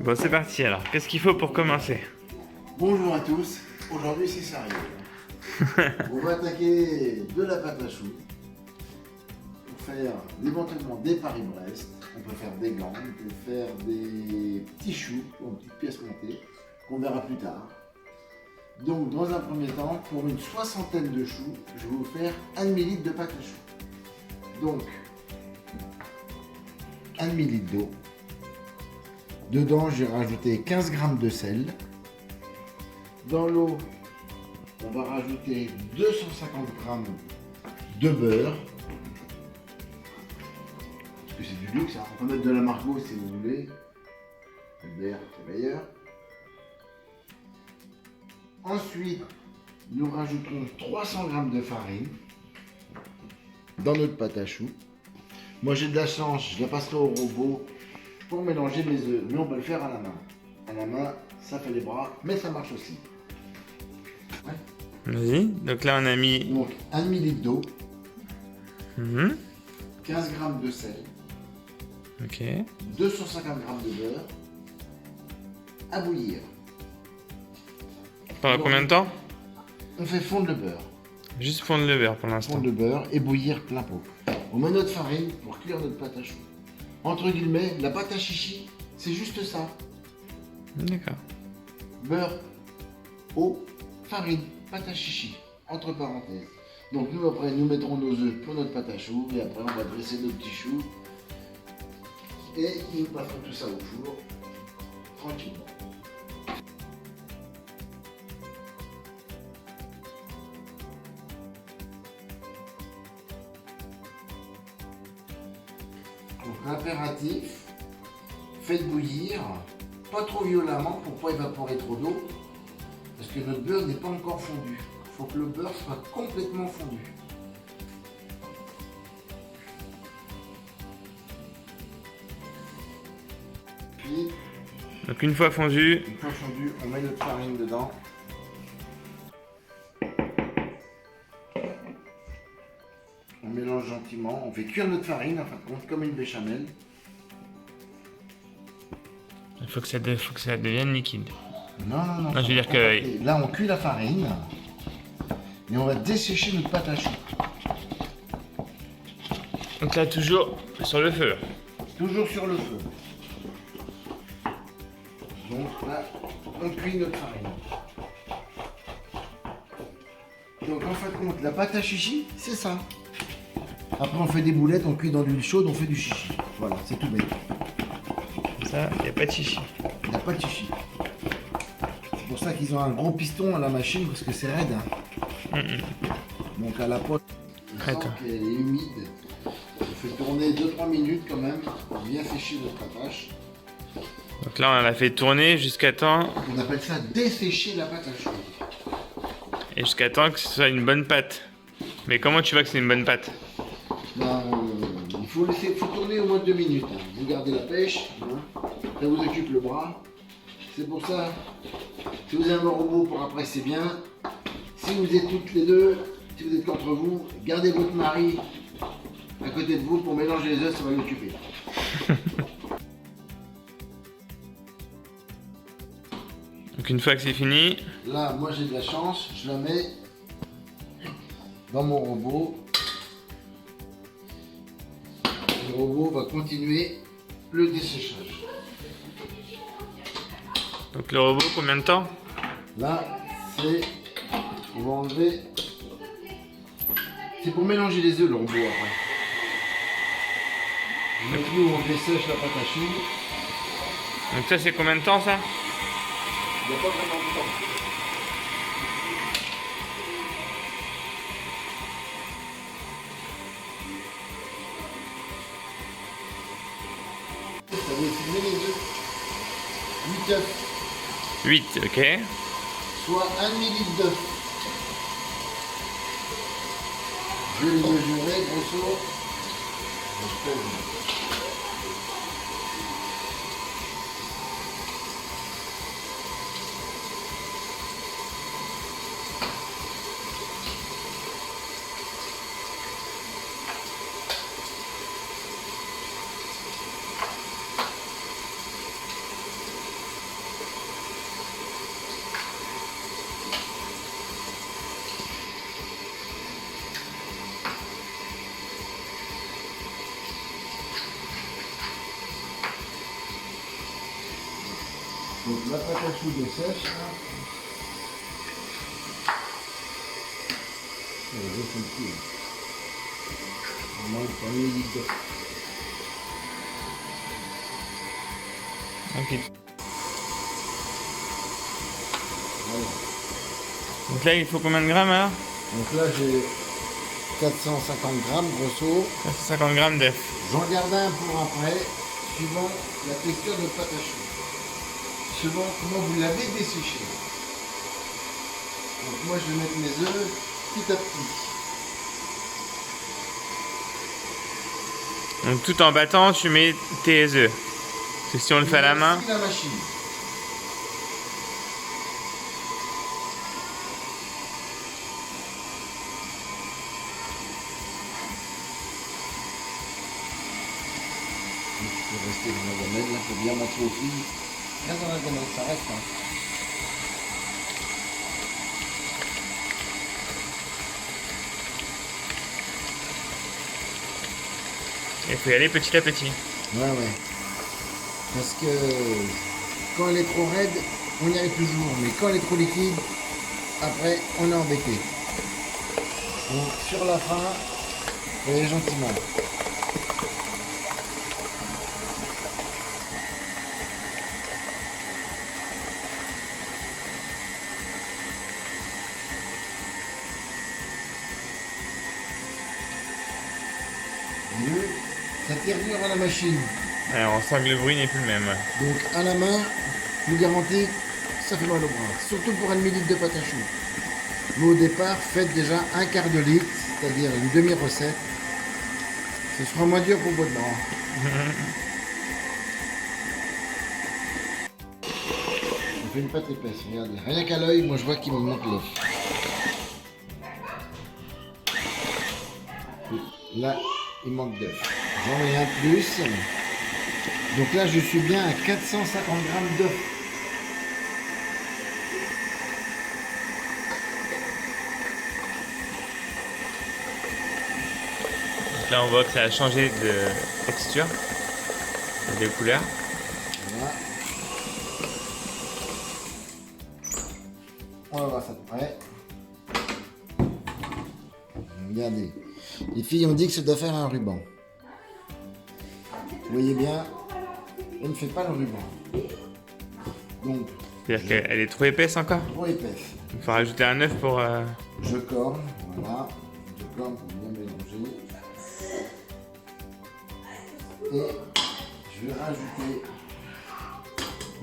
Bon, c'est parti alors. Qu'est-ce qu'il faut pour commencer? Bonjour à tous, aujourd'hui c'est sérieux. On va attaquer de la pâte à choux pour faire éventuellement des Paris-Brest. On peut faire des glands, on peut faire des petits choux ou une petite pièce montée qu'on verra plus tard. Donc dans un premier temps, pour une soixantaine de choux, je vais vous faire 1 demi-litre de pâte à choux. Donc 1 demi-litre d'eau. Dedans, j'ai rajouté 15 g de sel. Dans l'eau, on va rajouter 250 g de beurre. Parce que c'est du luxe, hein. On peut mettre de la margot si vous voulez. Le beurre, c'est meilleur. Ensuite, nous rajoutons 300 g de farine dans notre pâte à choux. Moi, j'ai de la chance, je la passerai au robot pour mélanger mes œufs, mais on peut le faire à la main. À la main, ça fait les bras, mais ça marche aussi. Ouais. Vas-y. Donc là, on a mis. Donc, 1 demi-litre d'eau, 15 15 g de sel, Ok. 250 g de beurre, à bouillir. Pendant combien de temps? On fait fondre le beurre. Juste fondre le beurre pour l'instant. Fondre le beurre et bouillir plein pot. On met notre farine pour cuire notre pâte à choux. Entre guillemets, la pâte à chichi, c'est juste ça. D'accord. Beurre, eau, farine, pâte à chichi, entre parenthèses. Donc nous après nous mettrons nos œufs pour notre pâte à choux et après on va dresser nos petits choux et nous passerons tout ça au four tranquillement. Donc l'impératif, faites bouillir, pas trop violemment pour pas évaporer trop d'eau. Parce que notre beurre n'est pas encore fondu. Il faut que le beurre soit complètement fondu. Puis, Donc une fois fondu. une fois fondu, on met notre farine dedans. On mélange gentiment. On fait cuire notre farine, en fin de compte, comme une béchamel. Il faut que ça devienne liquide. Non, non, non. Non, je veux dire que- Là, on cuit la farine. Et on va dessécher notre pâte à choux. Donc là, toujours sur le feu. Toujours sur le feu. Donc là, on cuit notre farine. Donc en fin de compte, la pâte à chichi, c'est ça. Après, on fait des boulettes, on cuit dans l'huile chaude, on fait du chichi. Voilà, c'est tout bête. Comme ça, il n'y a pas de chichi. Il n'y a pas de chichi. C'est pour ça qu'ils ont un gros piston à la machine, parce que c'est raide. Hein. Donc à la poêle, on sent Attends. qu'elle est humide. On fait tourner 2-3 minutes quand même, pour bien sécher notre attache. Donc là, on l'a fait tourner jusqu'à temps. On appelle ça dessécher la pâte à choux. Et jusqu'à temps que ce soit une bonne pâte. Mais comment tu vois que c'est une bonne pâte? Ben, il faut tourner au moins 2 minutes. Hein. Vous gardez la pêche, hein. Ça vous occupe le bras. C'est pour ça, si vous avez un robot pour après, c'est bien. Si vous êtes toutes les deux, si vous êtes qu'entre vous, gardez votre mari à côté de vous pour mélanger les œufs, ça va l'occuper. Donc une fois que c'est fini, Là, moi j'ai de la chance, je la mets dans mon robot. Le robot va continuer le desséchage. donc le robot, combien de temps? Là, c'est. On va enlever. C'est pour mélanger les œufs le robot après. Donc nous, on dessèche la pâte à choux. Donc ça, c'est combien de temps ça? Il n'y a pas vraiment de temps. Ça va filmer les œufs. 8 œufs, 8, ok. soit 1 demi-litre d'œuf. Je vais les mesurer, grosso. Je pèse. Donc la pâte à choux dessèche. Là. Je fais le coup. On mange pas mieux vite. Ok. Voilà. Donc là, il faut combien de grammes alors? Donc là j'ai 450 grammes grosso. 50 grammes d'œufs. J'en garde un pour après, suivant la texture de pâte à choux. Suivant comment vous l'avez desséché. Donc moi je vais mettre mes œufs petit à petit. Donc tout en battant, tu mets tes œufs. Parce que si on le fait à la main... La machine. Je vais rester dans la gamelle, là, pour bien montrer aux filles. Reste dans la gamelle, ça reste. Hein. Il faut y aller petit à petit. Ouais. Parce que quand elle est trop raide, on y arrive toujours. Mais quand elle est trop liquide, après, on est embêté. Donc sur la fin, vous allez gentiment. Mieux, ça tire dur à la machine. Ouais, on sent que le bruit n'est plus le même. Donc à la main, je vous garantis, ça fait mal au bras. Surtout pour un demi-litre de pâte à choux. Mais au départ, faites déjà un quart de litre, c'est-à-dire une demi-recette. Ce sera moins dur pour votre bras. On fait une pâte épaisse, regardez. Rien qu'à l'œil, moi je vois qu'il me manque l'œuf. Là, il manque d'œuf. J'en mets un plus. Donc là, je suis bien à 450 grammes d'œuf. Donc là, on voit que ça a changé de texture, de couleur. Voilà. On va voir ça de près. Regardez. Les filles ont dit que ça doit faire un ruban. Vous voyez bien, elle ne fait pas le ruban. Donc, C'est-à-dire qu'elle est trop épaisse encore. trop épaisse. Il faut rajouter un œuf pour... Je corne, voilà. Je corne pour bien mélanger. Et je vais rajouter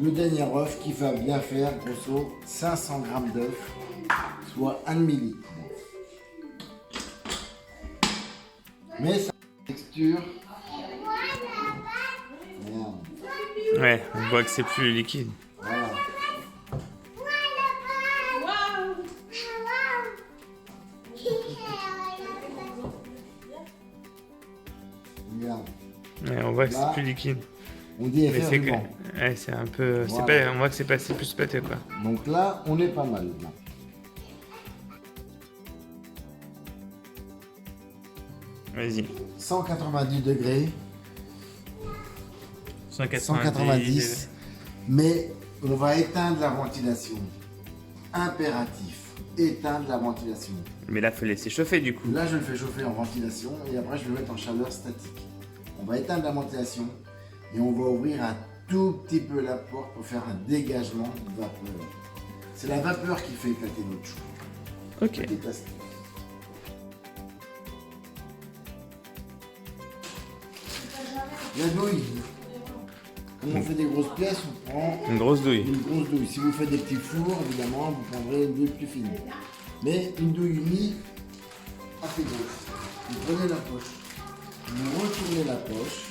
le dernier œuf qui va bien faire, grosso, 500 grammes d'œuf, soit 1 demi-litre. Mais ça a une texture. Regarde. Ouais, on voit que c'est plus liquide. Voilà. Regarde. Ouais, on voit que Là, c'est plus liquide. On dit Mais effet c'est que... ruban. Ouais, c'est un peu... Voilà. C'est pas... On voit que c'est passé plus pâteux, quoi. Donc là, on est pas mal. Là. Vas-y. 190 degrés, 190. 190, mais on va éteindre la ventilation. Impératif, éteindre la ventilation. Mais là, faut laisser chauffer, du coup. Là, je le fais chauffer en ventilation et après, je vais le mettre en chaleur statique. On va éteindre la ventilation et on va ouvrir un tout petit peu la porte pour faire un dégagement de vapeur. C'est la vapeur qui fait éclater notre chou. Ok. Détaste. La douille. Comme on fait des grosses pièces, on prend Une grosse douille. une grosse douille. Si vous faites des petits fours, évidemment, vous prendrez une douille plus fine. Mais une douille unie, assez grosse. Vous prenez la poche, vous retournez la poche.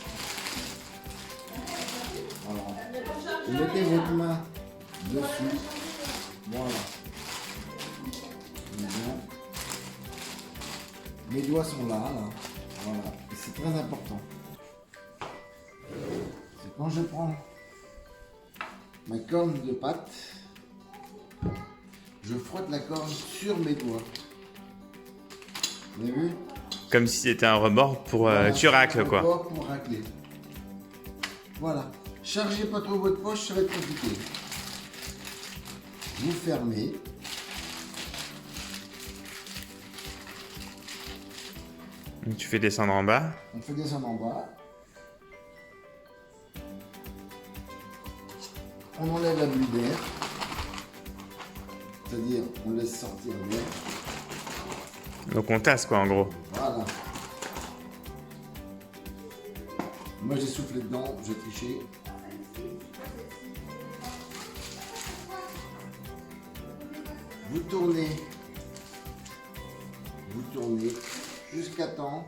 Voilà. Vous mettez votre main dessus. Voilà. Bien. Mes doigts sont là. Voilà. Et c'est très important. C'est quand je prends ma corne de pâte, je frotte la corne sur mes doigts. Vous avez vu? Comme si c'était un rebord pour... Voilà, tu racles, quoi. rebord pour racler. Voilà. Chargez pas trop votre poche, ça va être compliqué. vous fermez. Donc, tu fais descendre en bas. On fait descendre en bas. On enlève la bulle d'air. C'est-à-dire, on laisse sortir l'air. Donc on tasse quoi en gros. Voilà. Moi j'ai soufflé dedans, j'ai triché. Vous tournez jusqu'à temps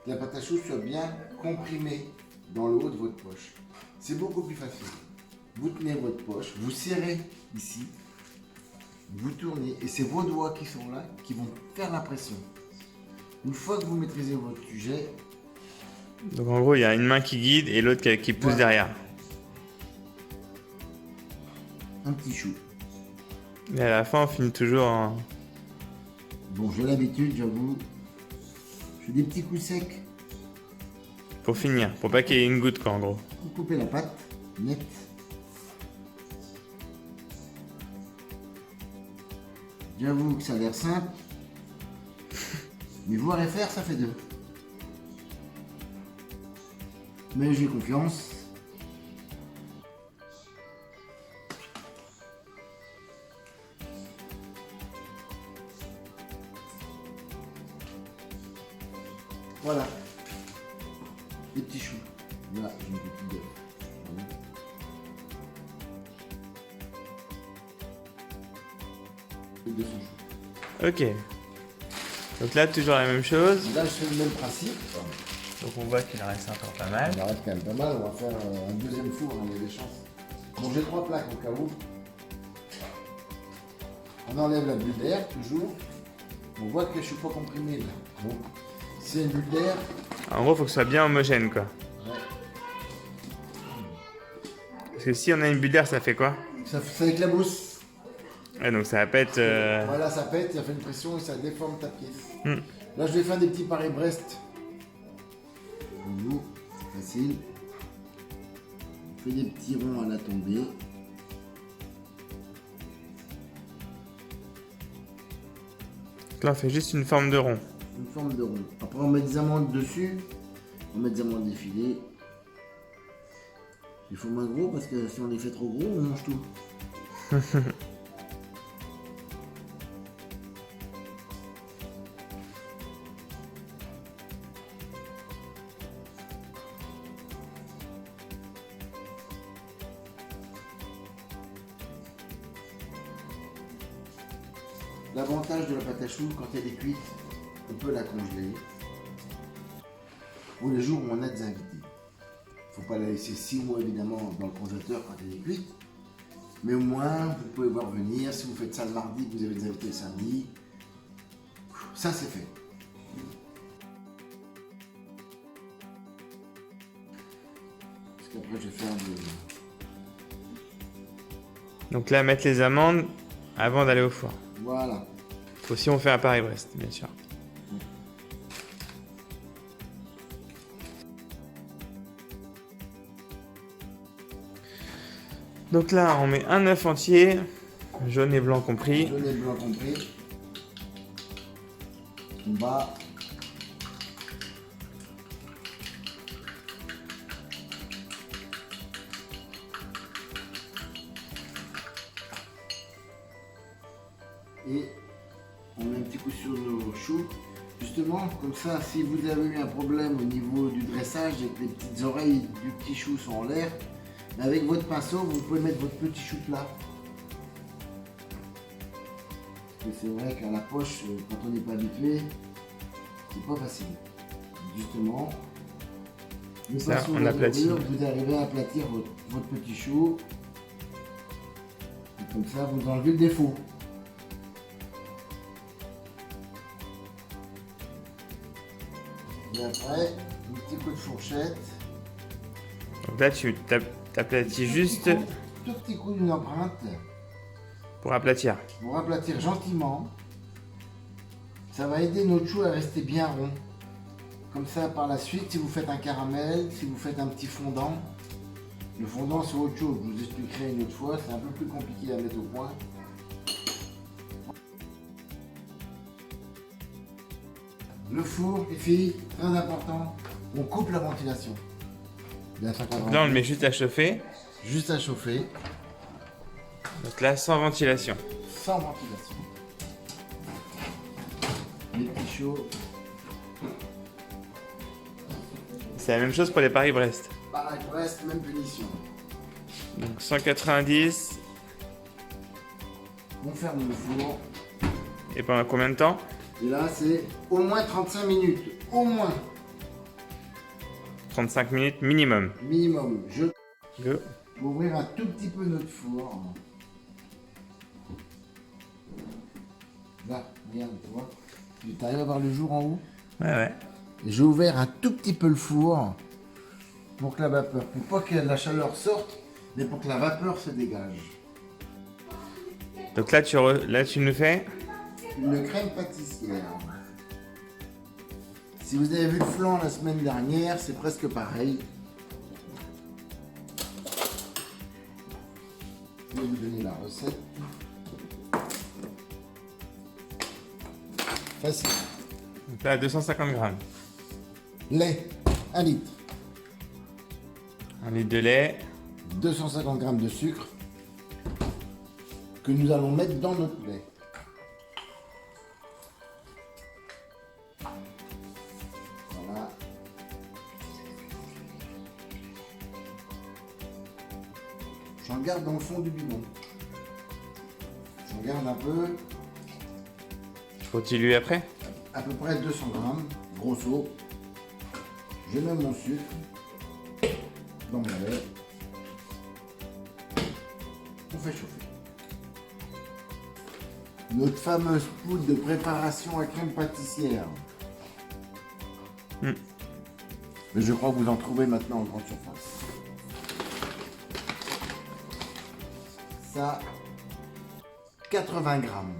que la pâte à choux soit bien comprimée dans le haut de votre poche. C'est beaucoup plus facile. Vous tenez votre poche, vous serrez ici, vous tournez et c'est vos doigts qui sont là qui vont faire la pression. Une fois que vous maîtrisez votre sujet, Donc en gros il y a une main qui guide et l'autre qui pousse Voilà. derrière. un petit chou. Et à la fin on finit toujours en... Bon, j'ai l'habitude, j'avoue. Je fais des petits coups secs pour finir, pour pas qu'il y ait une goutte quoi en gros. pour couper la pâte nette. J'avoue que ça a l'air simple, mais voir et faire, ça fait deux. Mais j'ai confiance. Voilà. Les petits choux. Voilà, j'ai une petite d'œuf. Voilà. Et 200 choux. Ok. Donc là toujours la même chose. Là, je fais le même principe. Donc on voit qu'il en reste encore pas mal. On arrête quand même pas mal, on va faire un deuxième four, hein, il y a des chances. Bon, j'ai 3 plaques au cas où. On enlève la bulle d'air, toujours. On voit que je suis pas comprimé là. Donc, c'est une bulle d'air. En gros faut que ce soit bien homogène quoi. Ouais. Parce que si on a une bulle d'air ça fait quoi? Ça éclabousse. Ouais donc ça va pas être... Voilà, ça pète, ça fait une pression et ça déforme ta pièce. Hmm. Là, je vais faire des petits Paris-Brest. Bonjour, facile. On fait des petits ronds à la tombée. Donc là on fait juste une forme de rond. Une forme de rond. Après, on met des amandes dessus. On met des amandes effilées. Il faut moins gros parce que si on les fait trop gros, on mange tout. L'avantage de la pâte à choux, quand elle est cuite, on peut la congeler pour les jours où on a des invités. Il ne faut pas la laisser 6 mois évidemment dans le congélateur quand elle est cuite, mais au moins vous pouvez voir venir. Si vous faites ça le mardi, vous avez des invités le samedi, ça c'est fait. Parce qu'après je vais faire Donc là mettre les amandes avant d'aller au four. Voilà. Faut si on fait un Paris-Brest bien sûr. Donc là on met un œuf entier, jaune et blanc compris. Jaune et blanc compris. On bat. Et on met un petit coup sur nos choux. Justement, comme ça, si vous avez eu un problème au niveau du dressage et que les petites oreilles du petit chou sont en l'air, avec votre pinceau, vous pouvez mettre votre petit chou plat. Parce que c'est vrai qu'à la poche, quand on n'est pas habitué, c'est pas facile. Justement, le Ça, pinceau on de aplatit. levure, vous arrivez à aplatir votre petit chou. Et comme ça, vous enlevez le défaut. Et après, un petit coup de fourchette. Donc là tu t'aplatis juste Tout petit coup d'une empreinte pour aplatir. pour aplatir gentiment. Ça va aider notre chou à rester bien rond. Comme ça, par la suite, si vous faites un caramel, si vous faites un petit fondant, le fondant c'est autre chose. Je vous expliquerai une autre fois. C'est un peu plus compliqué à mettre au point. Le four, les filles, très important, on coupe la ventilation. Il y a 50 Là, on le met juste à chauffer. juste à chauffer, Donc là, sans ventilation. sans ventilation. Les petits chauds, C'est la même chose pour les Paris-Brest. pareil, Brest, même punition. Donc 190. On ferme le four. Et pendant combien de temps? Et là, c'est au moins 35 minutes. Au moins, 35 minutes minimum. minimum. Je vais Go. ouvrir un tout petit peu notre four. Là, regarde, tu vois. Tu arrives à voir le jour en haut? Ouais, ouais. Et j'ai ouvert un tout petit peu le four pour que la vapeur, pour pas que la chaleur sorte, mais pour que la vapeur se dégage. Donc là, là, tu nous fais. Une crème pâtissière. Si vous avez vu le flan la semaine dernière, c'est presque pareil. Je vais vous donner la recette. Facile. Donc là, 250 grammes. Lait, 1 litre. 1 litre de lait. 250 grammes de sucre que nous allons mettre dans notre lait. Voilà. J'en garde dans le fond du bidon. J'en garde un peu, Faut diluer après. à peu près 200 grammes, grosso. Je mets mon sucre dans mon lait. On fait chauffer. Notre fameuse poudre de préparation à crème pâtissière. Mm. Mais je crois que vous en trouvez maintenant en grande surface. Ça, 80 grammes.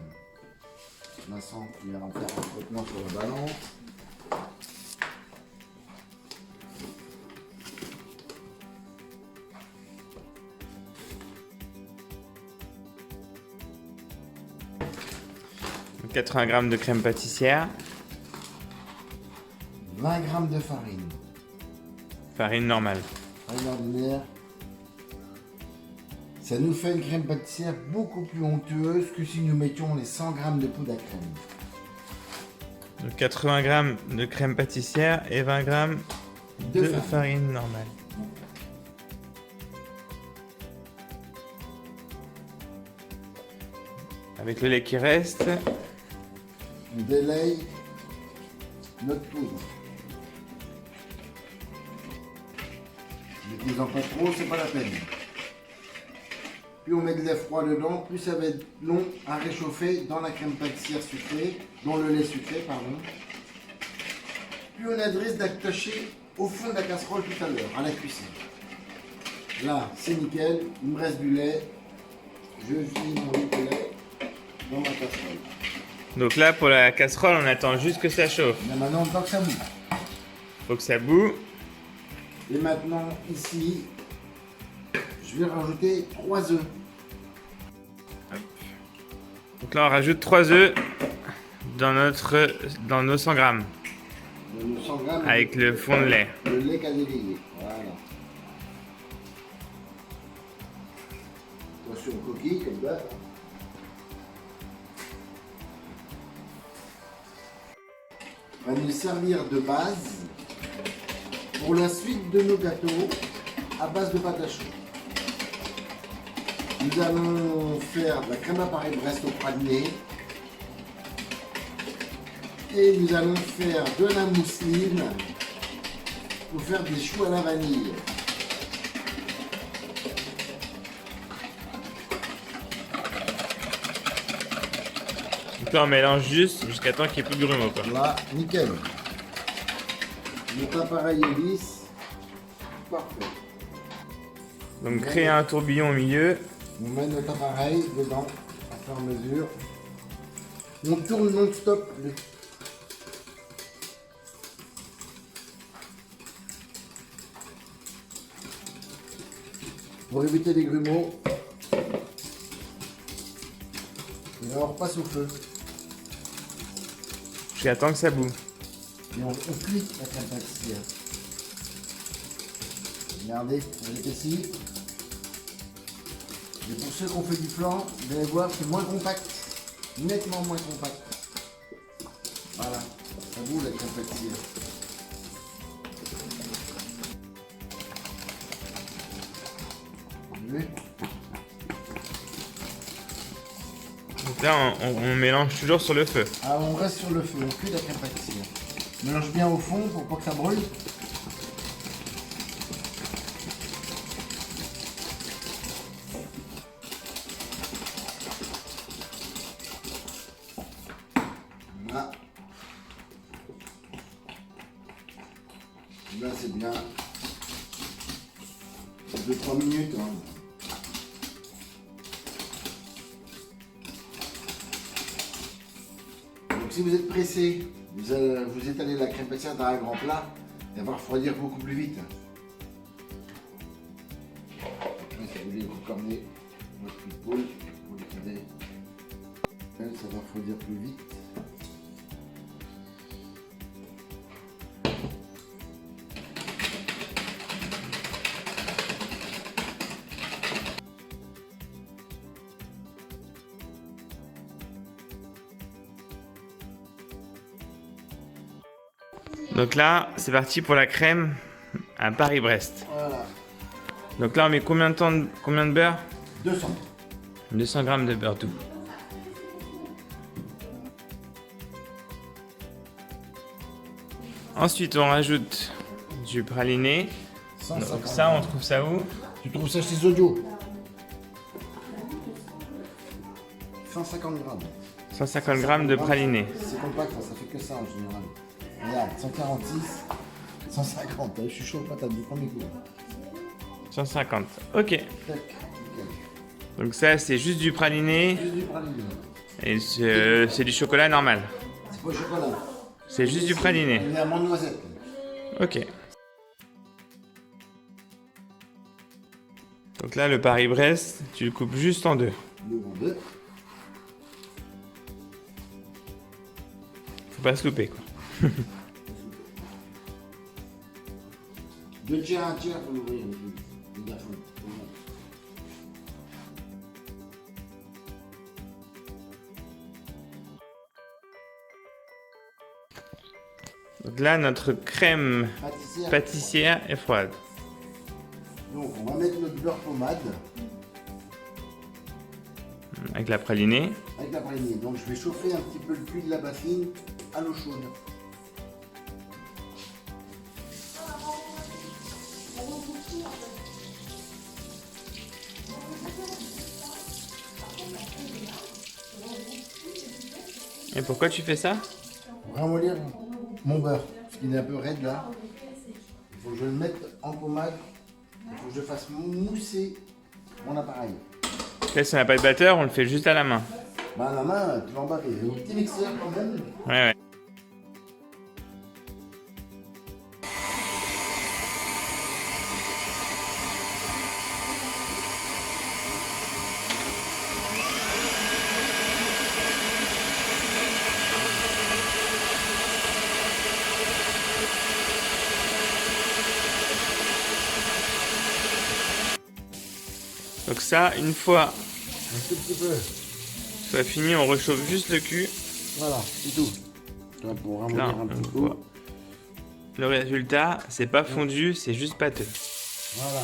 Vincent, tu viens en faire un frottement sur la balance. Donc 80 grammes de crème pâtissière. 20 grammes de farine. Farine normale. Farine ordinaire. Ça nous fait une crème pâtissière beaucoup plus onctueuse que si nous mettions les 100 grammes de poudre à crème. Donc 80 grammes de crème pâtissière et 20 grammes de farine normale. Avec le lait qui reste. On délaye notre poudre. Mettez-en pas trop, c'est pas la peine. Plus on met de lait froid dedans, plus ça va être long à réchauffer dans la crème pâtissière sucrée, dans le lait sucré, pardon. Plus on a de risque d'attacher au fond de la casserole tout à l'heure, à la cuisson. Là, c'est nickel, il me reste du lait. Je finis mon litre de lait dans ma casserole. Donc là, pour la casserole, on attend juste que ça chauffe. Là, maintenant, on attend que ça bout. Faut que ça bout. Et maintenant, ici, je vais rajouter 3 œufs. Donc là, on rajoute 3 œufs dans nos 100 grammes. De 100 grammes Avec le fond de lait. Le lait qu'a délayé. Voilà. Attention aux coquilles, comme ça. On va nous servir de base pour la suite de nos gâteaux à base de pâte à choux. Nous allons faire de la crème à Paris-Brest au praliné. Et nous allons faire de la mousseline pour faire des choux à la vanille. Donc là, on mélange juste jusqu'à temps qu'il n'y ait plus de grumeaux, quoi. Là, nickel. Notre appareil est lisse. Parfait. Donc créer un tourbillon au milieu. On met notre appareil dedans, à fur et à mesure. On tourne non-stop. Pour éviter les grumeaux. Et là, on repasse au feu. Jusqu'à temps que ça bout. Et on cuit la crème pâtissière. Regardez, elle est ici. Et pour ceux qui ont fait du flan, vous allez voir, c'est moins compact. Nettement moins compact. Voilà, ça boue la crème pâtissière. Vous voyez ? Donc là, on mélange toujours sur le feu. Ah, on reste sur le feu, on cuit la crème pâtissière. On mélange bien au fond pour pas que ça brûle. Voilà. Là, c'est bien. 2-3 minutes. Hein. Donc si vous êtes pressé, vous étalez la crème pâtissière dans un grand plat, elle va refroidir beaucoup plus vite. Si vous voulez vous corner votre poule, vous l'étalez. Elle, ça va refroidir plus vite. Donc là, c'est parti pour la crème à Paris-Brest. Voilà, Donc là, on met combien de beurre? 200. 200 grammes de beurre doux. Ensuite, on rajoute du praliné. Donc ça, on trouve ça où? Tu trouves ça chez Zodio. 150 grammes. 150 grammes de praliné. C'est compact, ça fait que ça en général. Regarde, 146, 150. Je suis chaud, patate du premier coup. 150. Ok. Tac, nickel. Donc ça, c'est juste du praliné. Juste du praliné. Et c'est du chocolat normal. C'est pas au chocolat. C'est juste du praliné. Il y a mon noisette. Ok. Donc là, le Paris-Brest, tu le coupes juste en deux. Le vent deux. Faut pas se louper, quoi. Deux tiers, un tiers pour l'ouvrir. Donc là, notre crème pâtissière est froide. Donc on va mettre notre beurre pommade Avec la pralinée. avec la pralinée. Donc je vais chauffer un petit peu le cuit de la bassine à l'eau chaude. Et pourquoi tu fais ça? Pour ramollir mon beurre, parce qu'il est un peu raide là. Il faut que je le mette en pommade. Il faut que je fasse mousser mon appareil. Là, si on n'a pas de batteur, on le fait juste à la main. Bah, la main, tu l'embarques. Au petit mixeur quand même. Ouais, ouais. Donc ça, une fois Un tout petit peu. ça fini, on réchauffe juste le cul. Voilà, c'est tout. Là, pour ramollir Là, un on petit voit. coup. Le résultat, c'est pas fondu, c'est juste pâteux. Voilà.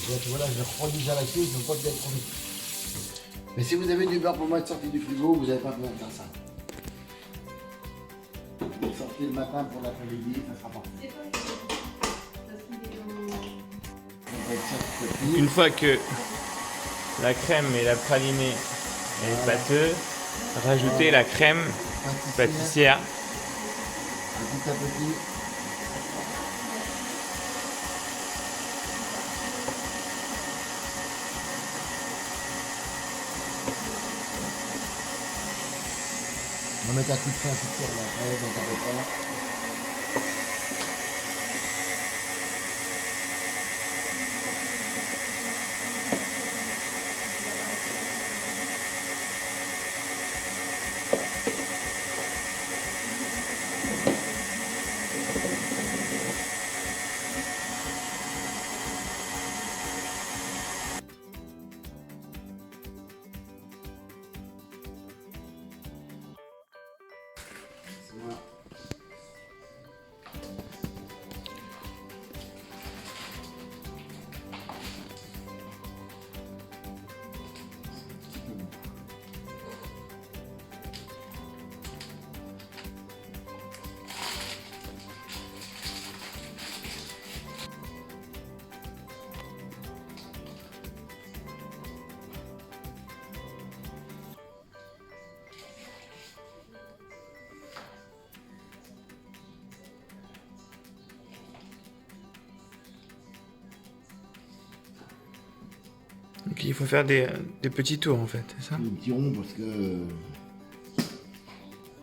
Donc voilà, je refroidis déjà la cuisse, donc pas d'être trop vite. Mais si vous avez du beurre pommade sorti du frigo, vous n'avez pas besoin de faire ça. Vous sortez le matin pour l'après-midi, ça sera parfait. Une fois que la crème et la pralinée est pâteux, rajoutez la crème pâtissière. Petit à petit. On va mettre un coup de frein, un coup de tour là, après, donc on va pas. Voilà. Donc il faut faire des petits tours en fait, c'est ça? Des petits ronds parce que.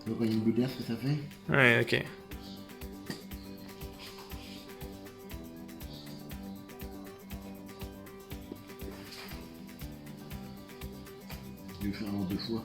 Tu vois quand il y a une bulle d'air, ce que ça fait? Ouais, ok. Je vais le faire en 2 fois.